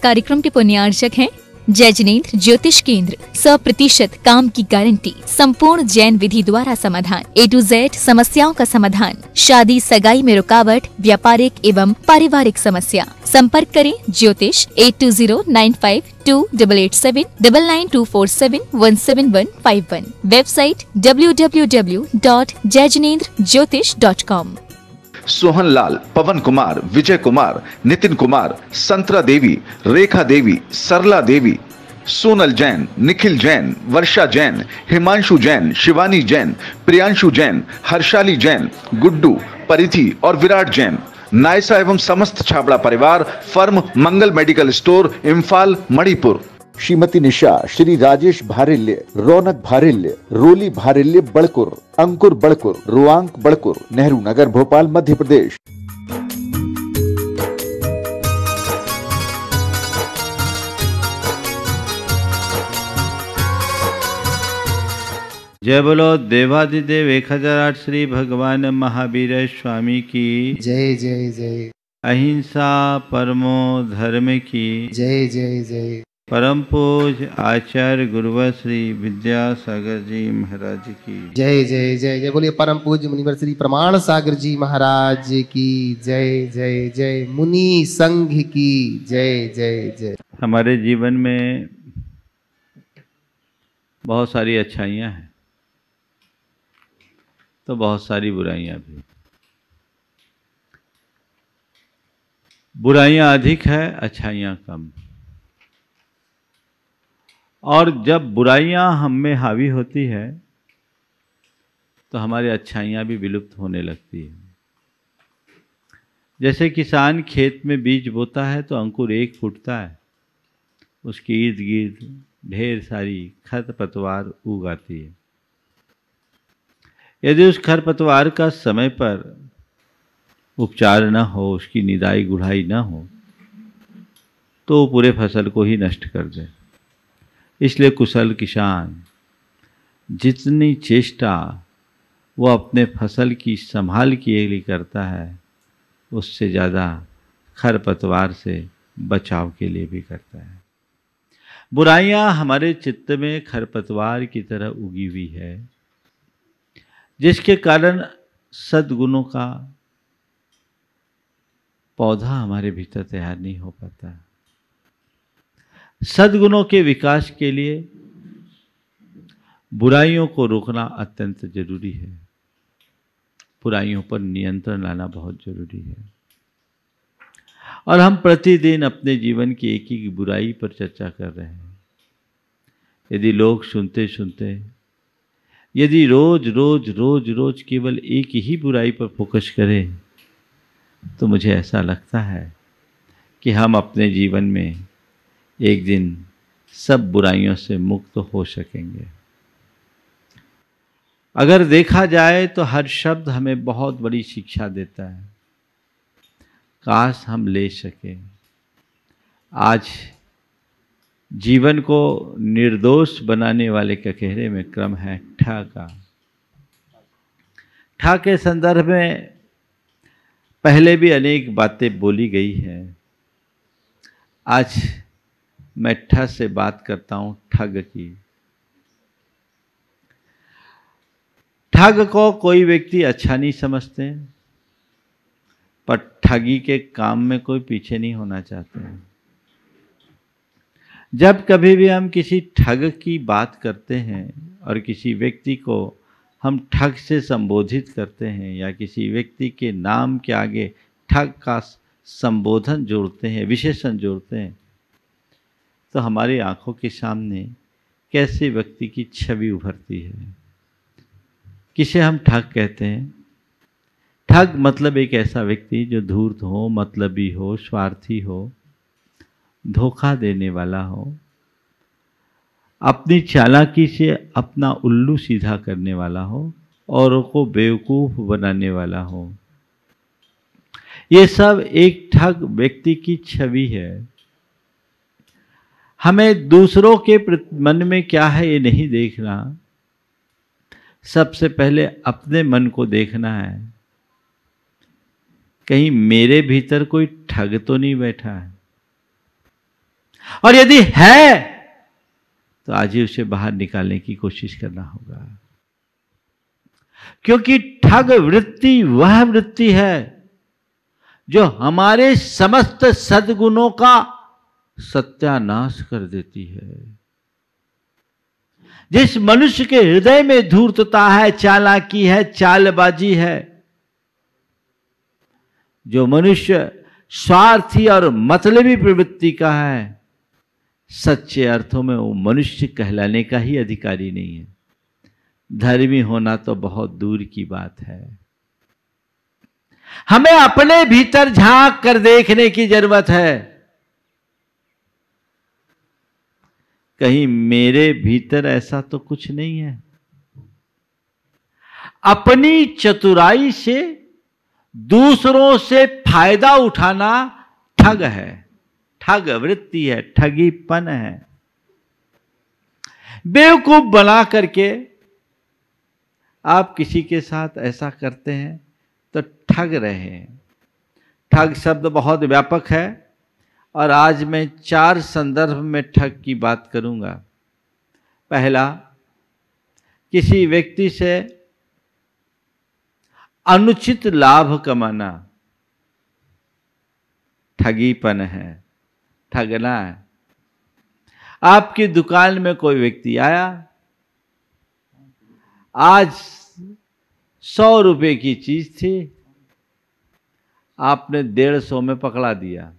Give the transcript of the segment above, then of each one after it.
कार्यक्रम के पुण्यार्चक हैं जय जिनेंद्र ज्योतिष केंद्र। 100% काम की गारंटी, संपूर्ण जैन विधि द्वारा समाधान, A to Z समस्याओं का समाधान, शादी सगाई में रुकावट, व्यापारिक एवं पारिवारिक समस्या। संपर्क करें ज्योतिष 820952879924717151। Website www.jayjinendrjyotish.com। सोहन लाल, पवन कुमार, विजय कुमार, नितिन कुमार, संतरा देवी, रेखा देवी, सरला देवी, सोनल जैन, निखिल जैन, वर्षा जैन, हिमांशु जैन, शिवानी जैन, प्रियांशु जैन, हर्षाली जैन, गुड्डू, परिधि और विराट जैन। नायसा एवं समस्त छाबड़ा परिवार, फर्म मंगल मेडिकल स्टोर, इम्फाल, मणिपुर। श्रीमती निशा, श्री राजेश भारिल्य, रौनक भारिल्य, रोली भारिल्य बड़कुर, अंकुर बड़कुर, रुआंक बड़कुर, नेहरू नगर, भोपाल, मध्य प्रदेश। जय बोलो देवादिदेव 1008 श्री भगवान महावीर स्वामी की जय जय जय। अहिंसा परमो धर्म की जय जय जय। परम पूज्य आचार्य गुरुवर श्री विद्यासागर जी महाराज की जय जय जय जय। बोलिए परम पूज्य मुनिवर श्री प्रमाण सागर जी महाराज की जय जय जय। मुनि संघ की जय जय जय। हमारे जीवन में बहुत सारी अच्छाइयाँ हैं तो बहुत सारी बुराइयाँ भी। बुराइयाँ अधिक है, अच्छाइयाँ कम। और जब बुराइयां हम में हावी होती है तो हमारी अच्छाइयां भी विलुप्त होने लगती है। जैसे किसान खेत में बीज बोता है तो अंकुर एक फूटता है, उसके इर्द गिर्द ढेर सारी खरपतवार उग आती है। यदि उस खरपतवार का समय पर उपचार न हो, उसकी निदाई गुड़ाई न हो तो वो पूरे फसल को ही नष्ट कर दे। इसलिए कुशल किसान जितनी चेष्टा वो अपने फसल की संभाल के लिए करता है, उससे ज़्यादा खरपतवार से बचाव के लिए भी करता है। बुराइयां हमारे चित्त में खरपतवार की तरह उगी हुई है, जिसके कारण सद्गुणों का पौधा हमारे भीतर तैयार नहीं हो पाता। सद्गुणों के विकास के लिए बुराइयों को रोकना अत्यंत जरूरी है। बुराइयों पर नियंत्रण लाना बहुत जरूरी है। और हम प्रतिदिन अपने जीवन की एक ही बुराई पर चर्चा कर रहे हैं। यदि लोग सुनते सुनते यदि रोज रोज रोज रोज केवल एक ही बुराई पर फोकस करें तो मुझे ऐसा लगता है कि हम अपने जीवन में एक दिन सब बुराइयों से मुक्त हो सकेंगे। अगर देखा जाए तो हर शब्द हमें बहुत बड़ी शिक्षा देता है। काश हम ले सके। आज जीवन को निर्दोष बनाने वाले ककहरे में क्रम है ठा का। ठा के संदर्भ में पहले भी अनेक बातें बोली गई हैं। आज मैं ठ से बात करता हूं ठग की। ठग को कोई व्यक्ति अच्छा नहीं समझते, पर ठगी के काम में कोई पीछे नहीं होना चाहते। जब कभी भी हम किसी ठग की बात करते हैं और किसी व्यक्ति को हम ठग से संबोधित करते हैं या किसी व्यक्ति के नाम के आगे ठग का संबोधन जोड़ते हैं, विशेषण जोड़ते हैं, तो हमारी आंखों के सामने कैसे व्यक्ति की छवि उभरती है। किसे हम ठग कहते हैं? ठग मतलब एक ऐसा व्यक्ति जो धूर्त हो, मतलबी हो, स्वार्थी हो, धोखा देने वाला हो, अपनी चालाकी से अपना उल्लू सीधा करने वाला हो, औरों को बेवकूफ बनाने वाला हो। ये सब एक ठग व्यक्ति की छवि है। हमें दूसरों के मन में क्या है ये नहीं देखना, सबसे पहले अपने मन को देखना है। कहीं मेरे भीतर कोई ठग तो नहीं बैठा है। और यदि है तो आज ही उसे बाहर निकालने की कोशिश करना होगा, क्योंकि ठग वृत्ति वह वृत्ति है जो हमारे समस्त सद्गुणों का सत्यानाश कर देती है। जिस मनुष्य के हृदय में धूर्तता है, चालाकी है, चालबाजी है, जो मनुष्य स्वार्थी और मतलबी प्रवृत्ति का है, सच्चे अर्थों में वो मनुष्य कहलाने का ही अधिकारी नहीं है। धर्मी होना तो बहुत दूर की बात है। हमें अपने भीतर झांक कर देखने की जरूरत है, कहीं मेरे भीतर ऐसा तो कुछ नहीं है। अपनी चतुराई से दूसरों से फायदा उठाना ठग है, ठग वृत्ति है, ठगीपन है। बेवकूफ बना करके आप किसी के साथ ऐसा करते हैं तो ठग रहे हैं। ठग शब्द बहुत व्यापक है और आज मैं 4 संदर्भ में ठग की बात करूंगा। पहला, किसी व्यक्ति से अनुचित लाभ कमाना ठगीपन है, ठगना है। आपकी दुकान में कोई व्यक्ति आया, आज 100 रुपए की चीज थी, आपने 150 में पकड़ा दिया।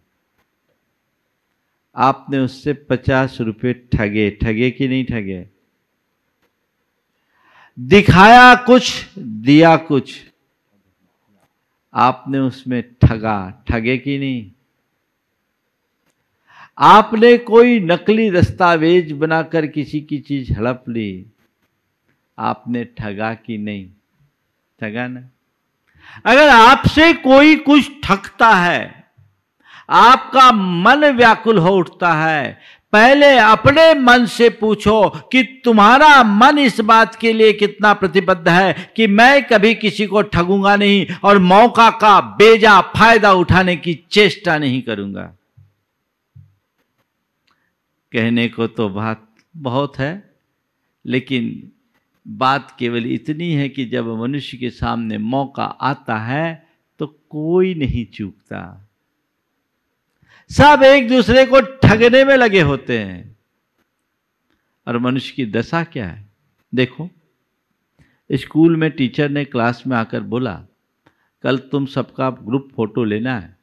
आपने उससे 50 रुपए ठगे। ठगे कि नहीं ठगे? दिखाया कुछ, दिया कुछ, आपने उसमें ठगा। ठगे कि नहीं? आपने कोई नकली दस्तावेज बनाकर किसी की चीज हड़प ली, आपने ठगा कि नहीं? ठगा ना। अगर आपसे कोई कुछ ठगता है, आपका मन व्याकुल हो उठता है, पहले अपने मन से पूछो कि तुम्हारा मन इस बात के लिए कितना प्रतिबद्ध है कि मैं कभी किसी को ठगूंगा नहीं और मौका का बेजा फायदा उठाने की चेष्टा नहीं करूंगा। कहने को तो बात बहुत है, लेकिन बात केवल इतनी है कि जब मनुष्य के सामने मौका आता है तो कोई नहीं चूकता। सब एक दूसरे को ठगने में लगे होते हैं। और मनुष्य की दशा क्या है? देखो, स्कूल में टीचर ने क्लास में आकर बोला, कल तुम सबका ग्रुप फोटो लेना है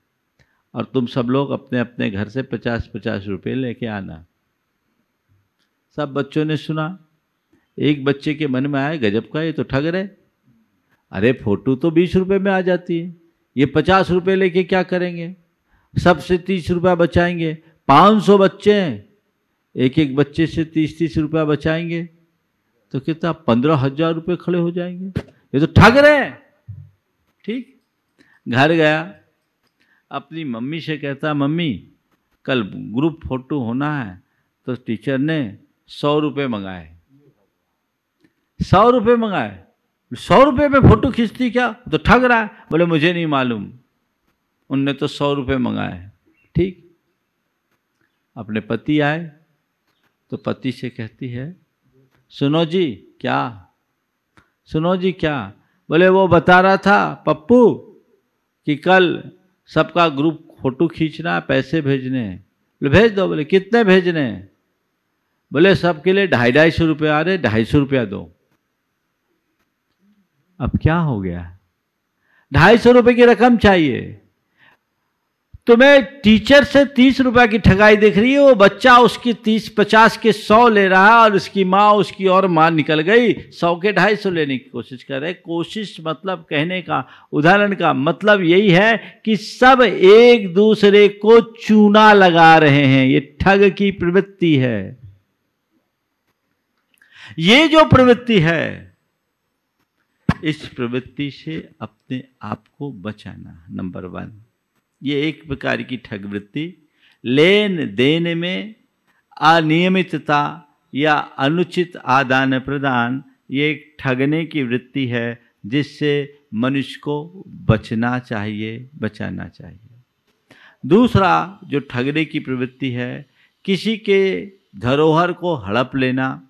और तुम सब लोग अपने अपने घर से 50-50 रुपये लेके आना। सब बच्चों ने सुना। एक बच्चे के मन में आया, गजब का, ये तो ठग रहे। अरे फोटो तो 20 रुपये में आ जाती है, ये 50 रुपये लेके क्या करेंगे? सबसे 30 रुपया बचाएंगे। 500 बच्चे हैं, एक एक बच्चे से 30-30 रुपया बचाएंगे तो कितना? 15,000 रुपये खड़े हो जाएंगे। ये तो ठग रहे हैं। ठीक, घर गया, अपनी मम्मी से कहता, मम्मी कल ग्रुप फोटो होना है। तो टीचर ने 100 रुपये मंगाए। 100 रुपये मंगाए। 100 रुपये में फोटो खींचती क्या? तो ठग रहा है। बोले मुझे नहीं मालूम, उनने तो 100 रुपये मंगाए। ठीक, अपने पति आए तो पति से कहती है, सुनो जी क्या? सुनो जी क्या? बोले वो बता रहा था पप्पू कि कल सबका ग्रुप फोटो खींचना, पैसे भेजने हैं। बोले भेज दो। बोले कितने भेजने हैं? बोले सबके लिए 250 रुपये आ रहे, 250 रुपया दो। अब क्या हो गया? 250 रुपये की रकम चाहिए। तुम्हें टीचर से 30 रुपया की ठगाई दिख रही है, वो बच्चा उसकी 30-50 के 100 ले रहा है और उसकी माँ, उसकी और माँ निकल गई 100 के 250 लेने की कोशिश कर रहे। कोशिश मतलब, कहने का, उदाहरण का मतलब यही है कि सब एक दूसरे को चूना लगा रहे हैं। ये ठग की प्रवृत्ति है। ये जो प्रवृत्ति है, इस प्रवृत्ति से अपने आप को बचाना। नंबर 1, ये एक प्रकार की ठग वृत्ति। लेन देन में अनियमितता या अनुचित आदान प्रदान, ये एक ठगने की वृत्ति है जिससे मनुष्य को बचना चाहिए, बचाना चाहिए। दूसरा जो ठगने की प्रवृत्ति है किसी के धरोहर को हड़प लेना,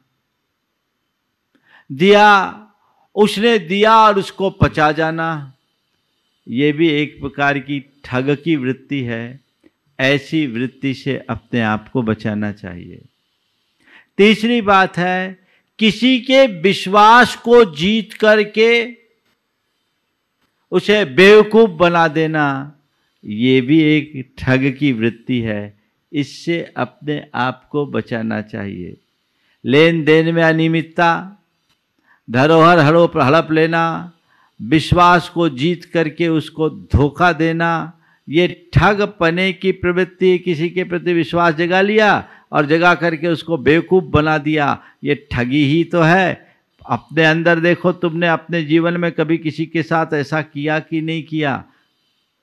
दिया उसने दिया और उसको पचा जाना, ये भी एक प्रकार की ठग की वृत्ति है। ऐसी वृत्ति से अपने आप को बचाना चाहिए। तीसरी बात है, किसी के विश्वास को जीत करके उसे बेवकूफ बना देना, ये भी एक ठग की वृत्ति है। इससे अपने आप को बचाना चाहिए। लेन देन में अनियमितता, धरोहर हड़प लेना, विश्वास को जीत करके उसको धोखा देना, ये ठग पने की प्रवृत्ति। किसी के प्रति विश्वास जगा लिया और जगा करके उसको बेवकूफ़ बना दिया, ये ठगी ही तो है। अपने अंदर देखो, तुमने अपने जीवन में कभी किसी के साथ ऐसा किया कि नहीं किया?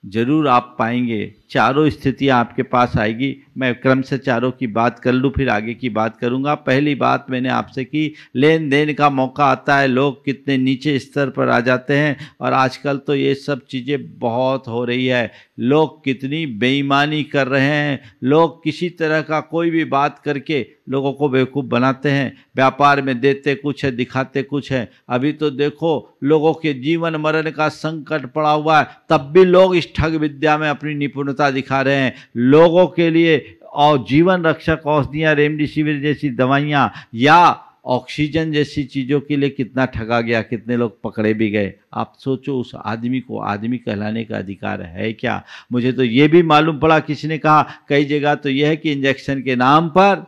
जरूर आप पाएंगे। चारों स्थितियां आपके पास आएगी। मैं क्रम से चारों की बात कर लूँ, फिर आगे की बात करूँगा। पहली बात मैंने आपसे की, लेन देन का मौका आता है, लोग कितने नीचे स्तर पर आ जाते हैं। और आजकल तो ये सब चीज़ें बहुत हो रही है। लोग कितनी बेईमानी कर रहे हैं। लोग किसी तरह का कोई भी बात करके लोगों को बेवकूफ़ बनाते हैं। व्यापार में देते कुछ है, दिखाते कुछ है। अभी तो देखो, लोगों के जीवन मरण का संकट पड़ा हुआ है, तब भी लोग इस ठग विद्या में अपनी निपुणता दिखा रहे हैं। लोगों के लिए और जीवन रक्षक औषधियाँ, रेमडेसिविर जैसी दवाइयाँ या ऑक्सीजन जैसी चीज़ों के लिए कितना ठगा गया, कितने लोग पकड़े भी गए। आप सोचो, उस आदमी को आदमी कहलाने का अधिकार है क्या? मुझे तो ये भी मालूम पड़ा, किसी ने कहा कई जगह तो यह है कि इंजेक्शन के नाम पर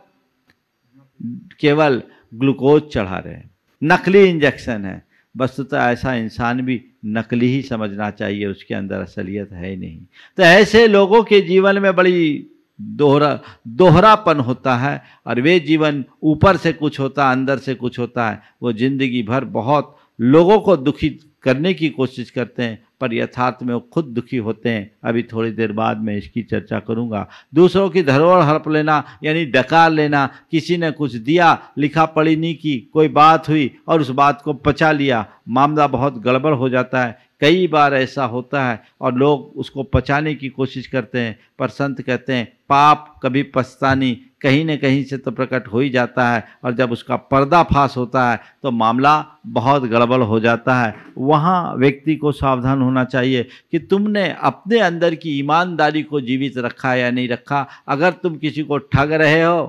केवल ग्लूकोज चढ़ा रहे हैं, नकली इंजेक्शन है। वस्तुतः ऐसा इंसान भी नकली ही समझना चाहिए, उसके अंदर असलियत है ही नहीं। तो ऐसे लोगों के जीवन में बड़ी दोहरापन होता है और वे जीवन ऊपर से कुछ होता है, अंदर से कुछ होता है। वो जिंदगी भर बहुत लोगों को दुखी करने की कोशिश करते हैं, पर यथार्थ में वो खुद दुखी होते हैं। अभी थोड़ी देर बाद मैं इसकी चर्चा करूंगा। दूसरों की धरोहर हड़प लेना यानी डकार लेना। किसी ने कुछ दिया, लिखा पढ़ी नहीं की, कोई बात हुई और उस बात को पचा लिया, मामला बहुत गड़बड़ हो जाता है। कई बार ऐसा होता है और लोग उसको पचाने की कोशिश करते हैं, पर संत कहते हैं पाप कभी पछता नहीं, कहीं न कहीं से तो प्रकट हो ही जाता है। और जब उसका पर्दाफाश होता है तो मामला बहुत गड़बड़ हो जाता है। वहाँ व्यक्ति को सावधान होना चाहिए कि तुमने अपने अंदर की ईमानदारी को जीवित रखा या नहीं रखा। अगर तुम किसी को ठग रहे हो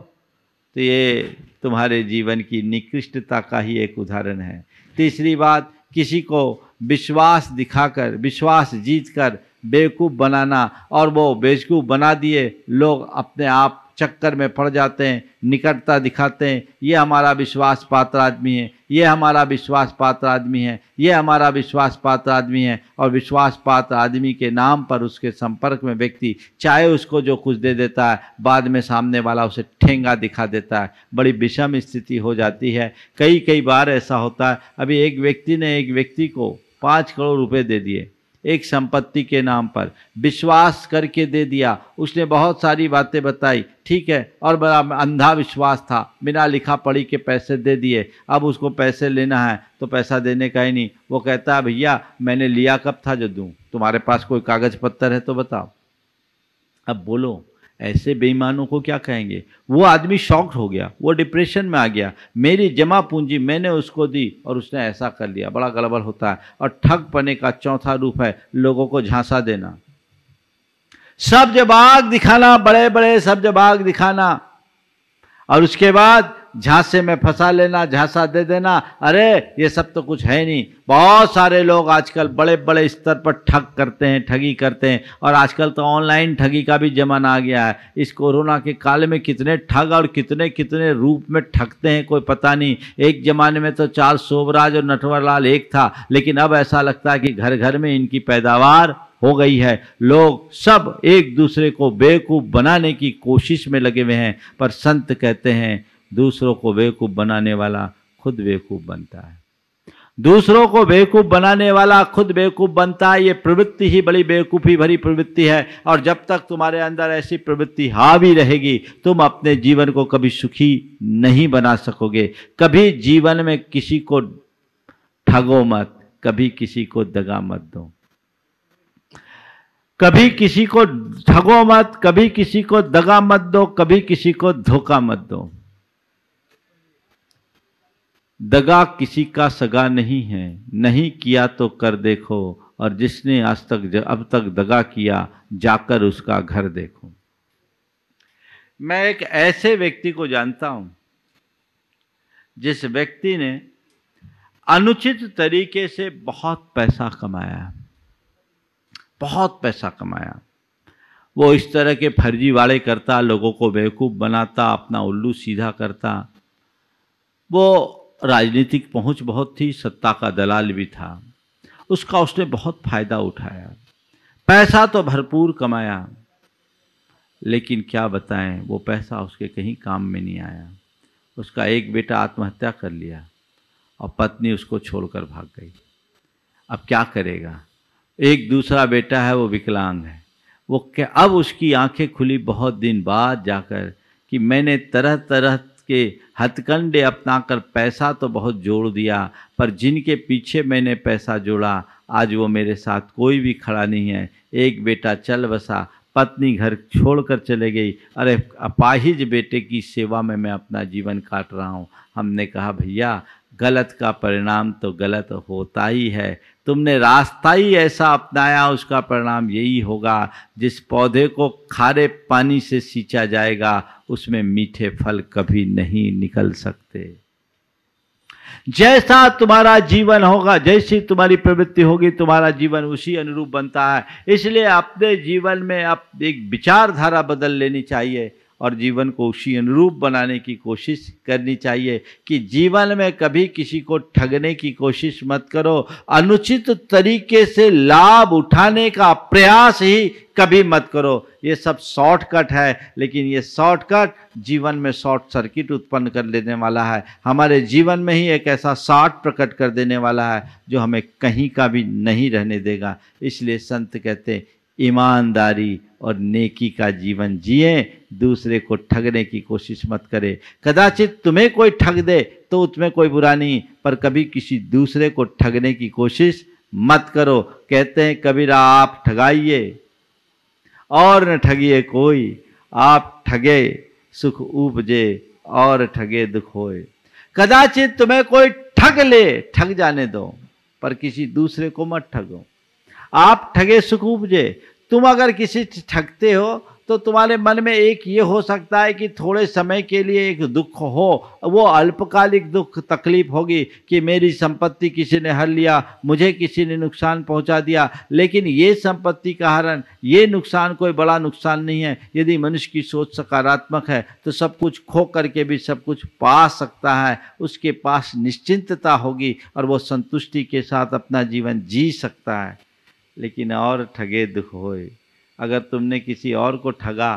तो ये तुम्हारे जीवन की निकृष्टता का ही एक उदाहरण है। तीसरी बात, किसी को विश्वास दिखाकर, विश्वास जीतकर बेवकूफ़ बनाना और वो बेवकूफ़ बना दिए लोग अपने आप चक्कर में पड़ जाते हैं, निकटता दिखाते हैं, ये हमारा विश्वास पात्र आदमी है, ये हमारा विश्वास पात्र आदमी है, ये हमारा विश्वास पात्र आदमी है। और विश्वास पात्र आदमी के नाम पर उसके संपर्क में व्यक्ति चाहे उसको जो कुछ दे देता है, बाद में सामने वाला उसे ठेंगा दिखा देता है। बड़ी विषम स्थिति हो जाती है। कई बार ऐसा होता है। अभी एक व्यक्ति ने एक व्यक्ति को 5 करोड़ रुपए दे दिए एक संपत्ति के नाम पर, विश्वास करके दे दिया। उसने बहुत सारी बातें बताई, ठीक है, और बड़ा अंधा विश्वास था, बिना लिखा पढ़ी के पैसे दे दिए। अब उसको पैसे लेना है तो पैसा देने का ही नहीं। वो कहता है भैया मैंने लिया कब था जो दूं, तुम्हारे पास कोई कागज पत्तर है तो बताओ। अब बोलो, ऐसे बेईमानों को क्या कहेंगे? वो आदमी शॉक्ड हो गया, वो डिप्रेशन में आ गया। मेरी जमा पूंजी मैंने उसको दी और उसने ऐसा कर लिया। बड़ा गड़बड़ होता है। और ठग पने का चौथा रूप है लोगों को झांसा देना, सब्ज बाग दिखाना, बड़े बड़े सब्ज बाग दिखाना और उसके बाद झांसे में फंसा लेना, झांसा दे देना। अरे ये सब तो कुछ है नहीं। बहुत सारे लोग आजकल बड़े बड़े स्तर पर ठग करते हैं, ठगी करते हैं। और आजकल तो ऑनलाइन ठगी का भी जमाना आ गया है। इस कोरोना के काल में कितने ठग और कितने कितने रूप में ठगते हैं कोई पता नहीं। एक जमाने में तो चार्ल्स शोभराज और नटवरलाल एक था, लेकिन अब ऐसा लगता है कि घर घर में इनकी पैदावार हो गई है। लोग सब एक दूसरे को बेवकूफ़ बनाने की कोशिश में लगे हुए हैं। पर संत कहते हैं दूसरों को बेवकूफ़ बनाने वाला खुद बेवकूफ़ बनता है। दूसरों को बेवकूफ़ बनाने वाला खुद बेवकूफ़ बनता है। ये प्रवृत्ति ही बड़ी बेवकूफ़ी भरी प्रवृत्ति है। और जब तक तुम्हारे अंदर ऐसी प्रवृत्ति हावी रहेगी, तुम अपने जीवन को कभी सुखी नहीं बना सकोगे। कभी जीवन में किसी को ठगो मत, कभी किसी को दगा मत दो। कभी किसी को ठगो मत, कभी किसी को दगा मत दो, कभी किसी को धोखा मत दो। दगा किसी का सगा नहीं है, नहीं किया तो कर देखो, और जिसने आज तक अब तक दगा किया जाकर उसका घर देखो। मैं एक ऐसे व्यक्ति को जानता हूं जिस व्यक्ति ने अनुचित तरीके से बहुत पैसा कमाया, बहुत पैसा कमाया। वो इस तरह के फर्जीवाड़े करता, लोगों को बेवकूफ़ बनाता, अपना उल्लू सीधा करता। वो राजनीतिक पहुंच बहुत थी, सत्ता का दलाल भी था, उसका उसने बहुत फायदा उठाया, पैसा तो भरपूर कमाया, लेकिन क्या बताएं वो पैसा उसके कहीं काम में नहीं आया। उसका एक बेटा आत्महत्या कर लिया और पत्नी उसको छोड़कर भाग गई। अब क्या करेगा? एक दूसरा बेटा है, वो विकलांग है। वो क्या, अब उसकी आंखें खुली बहुत दिन बाद जाकर कि मैंने तरह तरह के हथकंडे अपनाकर पैसा तो बहुत जोड़ दिया, पर जिनके पीछे मैंने पैसा जोड़ा आज वो मेरे साथ कोई भी खड़ा नहीं है। एक बेटा चल बसा, पत्नी घर छोड़कर चले गई। अरे अपाहिज बेटे की सेवा में मैं अपना जीवन काट रहा हूँ। हमने कहा भैया गलत का परिणाम तो गलत होता ही है, तुमने रास्ता ही ऐसा अपनाया, उसका परिणाम यही होगा। जिस पौधे को खारे पानी से सींचा जाएगा उसमें मीठे फल कभी नहीं निकल सकते। जैसा तुम्हारा जीवन होगा, जैसी तुम्हारी प्रवृत्ति होगी, तुम्हारा जीवन उसी अनुरूप बनता है। इसलिए अपने जीवन में आप एक विचारधारा बदल लेनी चाहिए और जीवन को उसी अनुरूप बनाने की कोशिश करनी चाहिए कि जीवन में कभी किसी को ठगने की कोशिश मत करो, अनुचित तरीके से लाभ उठाने का प्रयास ही कभी मत करो। ये सब शॉर्टकट है, लेकिन ये शॉर्टकट जीवन में शॉर्ट सर्किट उत्पन्न कर लेने वाला है। हमारे जीवन में ही एक ऐसा शॉर्ट प्रकट कर देने वाला है जो हमें कहीं का भी नहीं रहने देगा। इसलिए संत कहते हैं ईमानदारी और नेकी का जीवन जिए, दूसरे को ठगने की कोशिश मत करे। कदाचित तुम्हें कोई ठग दे तो उसमें कोई बुरा नहीं, पर कभी किसी दूसरे को ठगने की कोशिश मत करो। कहते हैं कबीरा आप ठगाइए और न ठगिए कोई, आप ठगे सुख उपजे और ठगे दुख होए। कदाचित तुम्हें कोई ठग ले, ठग जाने दो, पर किसी दूसरे को मत ठगो। आप ठगे सुख उपजे। तुम अगर किसी ठगते हो तो तुम्हारे मन में एक ये हो सकता है कि थोड़े समय के लिए एक दुख हो, वो अल्पकालिक दुख तकलीफ होगी कि मेरी संपत्ति किसी ने हर लिया, मुझे किसी ने नुकसान पहुंचा दिया। लेकिन ये संपत्ति का हरण, ये नुकसान कोई बड़ा नुकसान नहीं है। यदि मनुष्य की सोच सकारात्मक है तो सब कुछ खो करके भी सब कुछ पा सकता है। उसके पास निश्चिंतता होगी और वो संतुष्टि के साथ अपना जीवन जी सकता है। लेकिन और ठगे दुख होए। अगर तुमने किसी और को ठगा,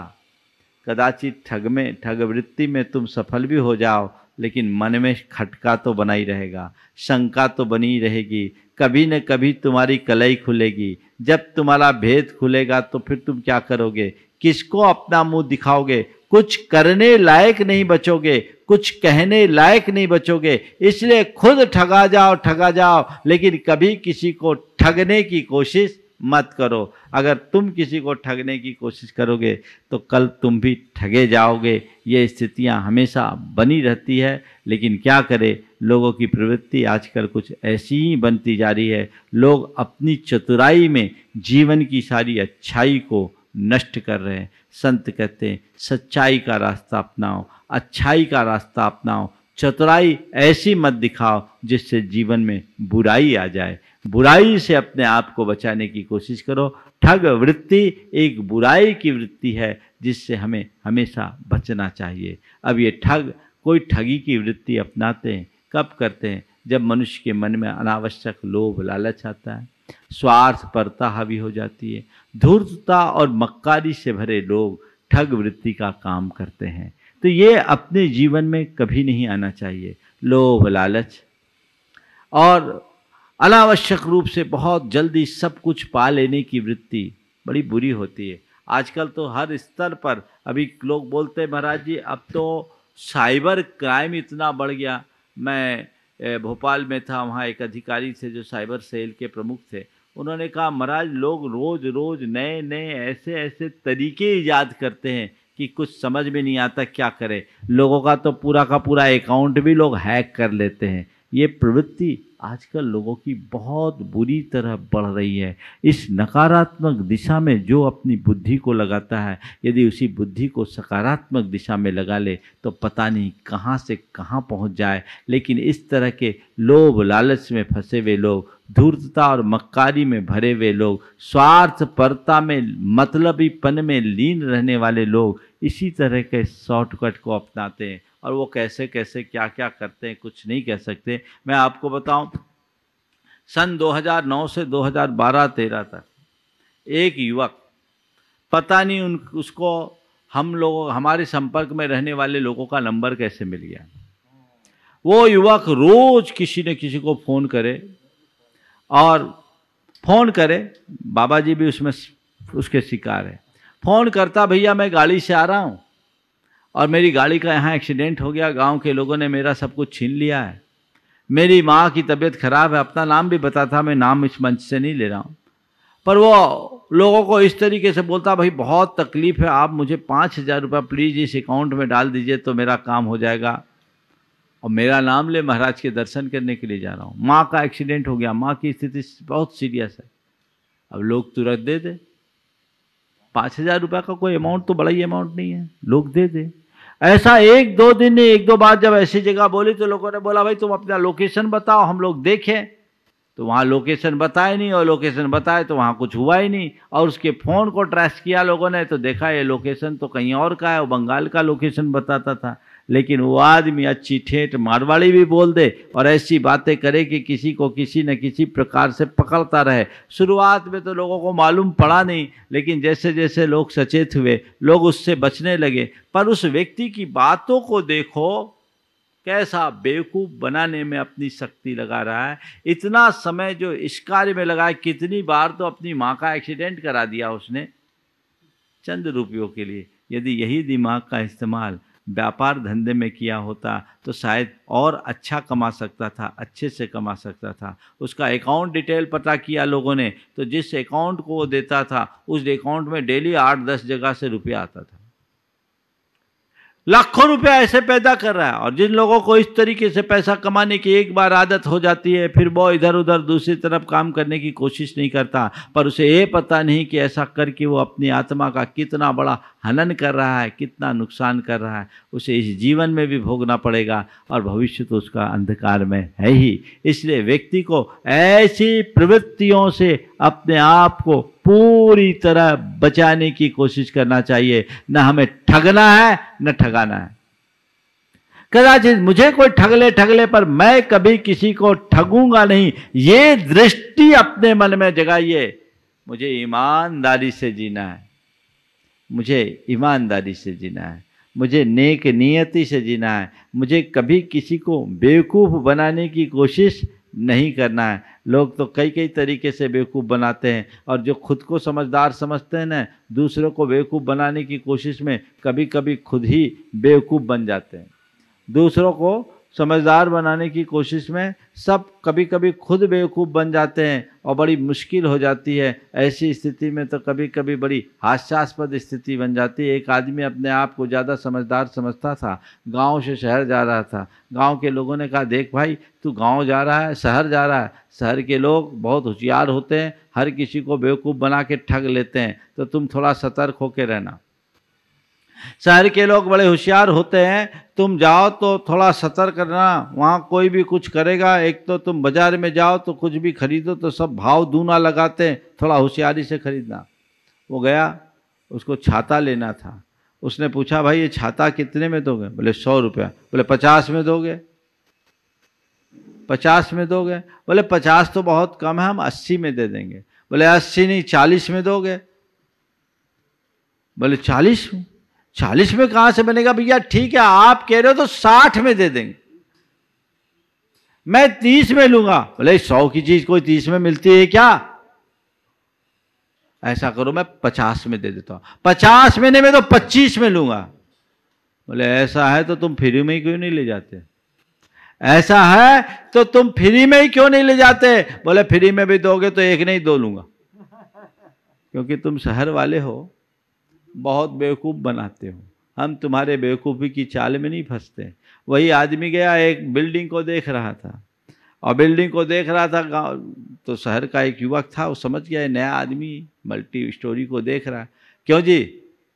कदाचित ठग वृत्ति में तुम सफल भी हो जाओ, लेकिन मन में खटका तो बना ही रहेगा, शंका तो बनी रहेगी। कभी न कभी तुम्हारी कलई खुलेगी। जब तुम्हारा भेद खुलेगा तो फिर तुम क्या करोगे? किसको अपना मुंह दिखाओगे? कुछ करने लायक नहीं बचोगे, कुछ कहने लायक नहीं बचोगे। इसलिए खुद ठगा जाओ, लेकिन कभी किसी को ठगने की कोशिश मत करो। अगर तुम किसी को ठगने की कोशिश करोगे तो कल तुम भी ठगे जाओगे। ये स्थितियां हमेशा बनी रहती है, लेकिन क्या करें, लोगों की प्रवृत्ति आजकल कुछ ऐसी ही बनती जा रही है। लोग अपनी चतुराई में जीवन की सारी अच्छाई को नष्ट कर रहे हैं। संत कहते हैं सच्चाई का रास्ता अपनाओ, अच्छाई का रास्ता अपनाओ, चतुराई ऐसी मत दिखाओ जिससे जीवन में बुराई आ जाए। बुराई से अपने आप को बचाने की कोशिश करो। ठग वृत्ति एक बुराई की वृत्ति है जिससे हमें हमेशा बचना चाहिए। अब ये कोई ठगी की वृत्ति अपनाते हैं, कब करते हैं? जब मनुष्य के मन में अनावश्यक लोभ लालच आता है, स्वार्थपरता हावी हो जाती है, धूर्तता और मक्कारी से भरे लोग ठग वृत्ति का काम करते हैं। तो ये अपने जीवन में कभी नहीं आना चाहिए। लोभ लालच और अनावश्यक रूप से बहुत जल्दी सब कुछ पा लेने की वृत्ति बड़ी बुरी होती है। आजकल तो हर स्तर पर अभी लोग बोलते हैं महाराज जी अब तो साइबर क्राइम इतना बढ़ गया। मैं भोपाल में था, वहाँ एक अधिकारी थे जो साइबर सेल के प्रमुख थे। उन्होंने कहा महाराज लोग रोज रोज नए नए ऐसे ऐसे तरीके ईजाद करते हैं कि कुछ समझ में नहीं आता क्या करें। लोगों का तो पूरा का पूरा अकाउंट भी लोग हैक कर लेते हैं। ये प्रवृत्ति आजकल लोगों की बहुत बुरी तरह बढ़ रही है। इस नकारात्मक दिशा में जो अपनी बुद्धि को लगाता है, यदि उसी बुद्धि को सकारात्मक दिशा में लगा ले तो पता नहीं कहाँ से कहाँ पहुँच जाए। लेकिन इस तरह के लोभ लालच में फंसे हुए लोग, धूर्तता और मक्कारी में भरे हुए लोग, स्वार्थपरता में मतलबीपन में लीन रहने वाले लोग इसी तरह के शॉर्टकट को अपनाते हैं। और वो कैसे कैसे क्या क्या करते हैं कुछ नहीं कह सकते। मैं आपको बताऊं, सन 2009 से 2012-13 तक एक युवक, पता नहीं उसको हम लोग हमारे संपर्क में रहने वाले लोगों का नंबर कैसे मिल गया। वो युवक रोज किसी न किसी को फ़ोन करे और फ़ोन करे, बाबा जी भी उसमें उसके शिकार है। फ़ोन करता, भैया मैं गाड़ी से आ रहा हूँ और मेरी गाड़ी का यहाँ एक्सीडेंट हो गया, गांव के लोगों ने मेरा सब कुछ छीन लिया है, मेरी माँ की तबीयत खराब है। अपना नाम भी बताता, मैं नाम इस मंच से नहीं ले रहा हूँ, पर वो लोगों को इस तरीके से बोलता, भाई बहुत तकलीफ़ है, आप मुझे 5,000 रुपये प्लीज़ इस अकाउंट में डाल दीजिए तो मेरा काम हो जाएगा। और मेरा नाम ले, महाराज के दर्शन करने के लिए जा रहा हूँ, माँ का एक्सीडेंट हो गया, माँ की स्थिति बहुत सीरियस है। अब लोग तुरंत दे दे। 5,000 रुपये का कोई अमाउंट तो बड़ा ही अमाउंट नहीं है, लोग दे दे। ऐसा एक दो दिन ने एक दो बार जब ऐसी जगह बोली तो लोगों ने बोला, भाई तुम अपना लोकेशन बताओ, हम लोग देखें। तो वहाँ लोकेशन बताए नहीं, और लोकेशन बताए तो वहाँ कुछ हुआ ही नहीं। और उसके फ़ोन को ट्रेस किया लोगों ने तो देखा ये लोकेशन तो कहीं और का है, वो बंगाल का लोकेशन बताता था। लेकिन वो आदमी अच्छी ठेठ मारवाड़ी भी बोल दे और ऐसी बातें करे कि किसी को किसी न किसी प्रकार से पकड़ता रहे। शुरुआत में तो लोगों को मालूम पड़ा नहीं, लेकिन जैसे जैसे लोग सचेत हुए, लोग उससे बचने लगे। पर उस व्यक्ति की बातों को देखो, कैसा बेवकूफ़ बनाने में अपनी शक्ति लगा रहा है। इतना समय जो इस कार्य में लगा है, कितनी बार तो अपनी माँ का एक्सीडेंट करा दिया उसने चंद रुपयों के लिए। यदि यही दिमाग का इस्तेमाल व्यापार धंधे में किया होता तो शायद और अच्छा कमा सकता था, अच्छे से कमा सकता था। उसका अकाउंट डिटेल पता किया लोगों ने तो जिस अकाउंट को वो देता था उस अकाउंट में डेली 8-10 जगह से रुपया आता था। लाखों रुपया ऐसे पैदा कर रहा है। और जिन लोगों को इस तरीके से पैसा कमाने की एक बार आदत हो जाती है, फिर वो इधर उधर दूसरी तरफ काम करने की कोशिश नहीं करता। पर उसे ये पता नहीं कि ऐसा करके वो अपनी आत्मा का कितना बड़ा हनन कर रहा है, कितना नुकसान कर रहा है। उसे इस जीवन में भी भोगना पड़ेगा और भविष्य तो उसका अंधकार में है ही। इसलिए व्यक्ति को ऐसी प्रवृत्तियों से अपने आप को पूरी तरह बचाने की कोशिश करना चाहिए। न हमें ठगना है न ठगाना है। कदाचित मुझे कोई ठग ले पर मैं कभी किसी को ठगूंगा नहीं, ये दृष्टि अपने मन में जगाइए। मुझे ईमानदारी से जीना है, मुझे ईमानदारी से जीना है, मुझे नेक नियति से जीना है। मुझे कभी किसी को बेवकूफ़ बनाने की कोशिश नहीं करना है। लोग तो कई कई तरीके से बेवकूफ़ बनाते हैं और जो खुद को समझदार समझते हैं ना, दूसरों को बेवकूफ़ बनाने की कोशिश में कभी कभी खुद ही बेवकूफ़ बन जाते हैं। दूसरों को समझदार बनाने की कोशिश में सब कभी कभी खुद बेवकूफ़ बन जाते हैं और बड़ी मुश्किल हो जाती है। ऐसी स्थिति में तो कभी कभी बड़ी हास्यास्पद स्थिति बन जाती है। एक आदमी अपने आप को ज़्यादा समझदार समझता था, गांव से शहर जा रहा था। गांव के लोगों ने कहा, देख भाई तू गांव जा रहा है, शहर जा रहा है, शहर के लोग बहुत होशियार होते हैं, हर किसी को बेवकूफ़ बना के ठग लेते हैं, तो तुम थोड़ा सतर्क होकर रहना। शहर के लोग बड़े होशियार होते हैं, तुम जाओ तो थोड़ा सतर्क रहना, वहाँ कोई भी कुछ करेगा। एक तो तुम बाजार में जाओ तो कुछ भी खरीदो तो सब भाव दूना लगाते हैं, थोड़ा होशियारी से खरीदना। वो गया, उसको छाता लेना था। उसने पूछा, भाई ये छाता कितने में दोगे? बोले 100 रुपया। बोले 50 में दोगे? 50 में दोगे? बोले 50 तो बहुत कम है, हम 80 में दे देंगे। बोले 80 नहीं, 40 में दोगे? बोले 40 में? 40 में कहाँ से बनेगा भैया? ठीक है आप कह रहे हो तो 60 में दे देंगे, मैं 30 में लूंगा। बोले 100 की चीज कोई 30 में मिलती है क्या? ऐसा करो मैं 50 में दे देता हूं। 50 में नहीं, मैं तो 25 में लूंगा। बोले ऐसा है तो तुम फ्री में ही क्यों नहीं ले जाते? ऐसा है तो तुम फ्री में ही क्यों नहीं ले जाते? बोले फ्री में भी दोगे तो एक नहीं दो लूंगा, क्योंकि तुम शहर वाले हो, बहुत बेवकूफ़ बनाते हो। हम तुम्हारे बेवकूफ़ी की चाल में नहीं फंसते। वही आदमी गया, एक बिल्डिंग को देख रहा था, और बिल्डिंग को देख रहा था गाँव, तो शहर का एक युवक था, वो समझ गया ये नया आदमी मल्टी स्टोरी को देख रहा है। क्यों जी,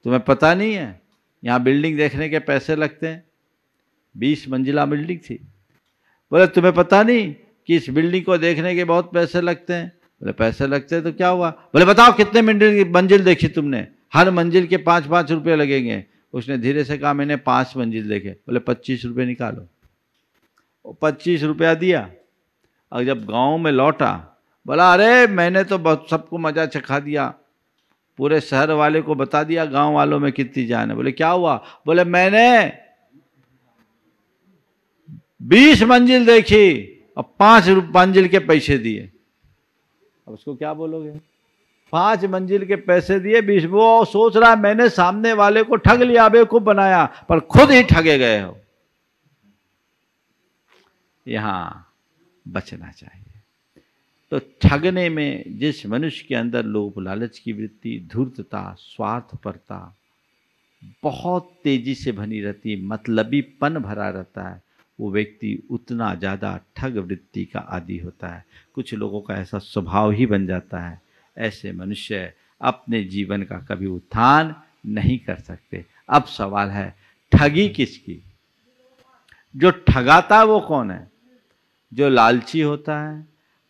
तुम्हें पता नहीं है यहाँ बिल्डिंग देखने के पैसे लगते हैं? 20 मंजिला बिल्डिंग थी। बोले तुम्हें पता नहीं कि इस बिल्डिंग को देखने के बहुत पैसे लगते हैं? बोले पैसे लगते हैं तो क्या हुआ? बोले बताओ कितने मंजिल देखी तुमने? हर मंजिल के 5-5 रुपये लगेंगे। उसने धीरे से कहा मैंने 5 मंजिल देखे। बोले 25 रुपये निकालो। वो 25 रुपया दिया, और जब गांव में लौटा बोला अरे मैंने तो बहुत सबको मजा चखा दिया, पूरे शहर वाले को बता दिया गांव वालों में कितनी जान है। बोले क्या हुआ? बोले मैंने 20 मंजिल देखी और 5 मंजिल के पैसे दिए। अब उसको क्या बोलोगे? 5 मंजिल के पैसे दिए, 20। वो सोच रहा है मैंने सामने वाले को ठग लिया, बेवकूफ बनाया, पर खुद ही ठगे गए हो। यहां बचना चाहिए। तो ठगने में जिस मनुष्य के अंदर लोभ लालच की वृत्ति, धूर्तता, स्वार्थपरता बहुत तेजी से बनी रहती, मतलबीपन भरा रहता है, वो व्यक्ति उतना ज़्यादा ठग वृत्ति का आदी होता है। कुछ लोगों का ऐसा स्वभाव ही बन जाता है। ऐसे मनुष्य अपने जीवन का कभी उत्थान नहीं कर सकते। अब सवाल है ठगी किसकी? जो ठगाता है वो कौन है? जो लालची होता है,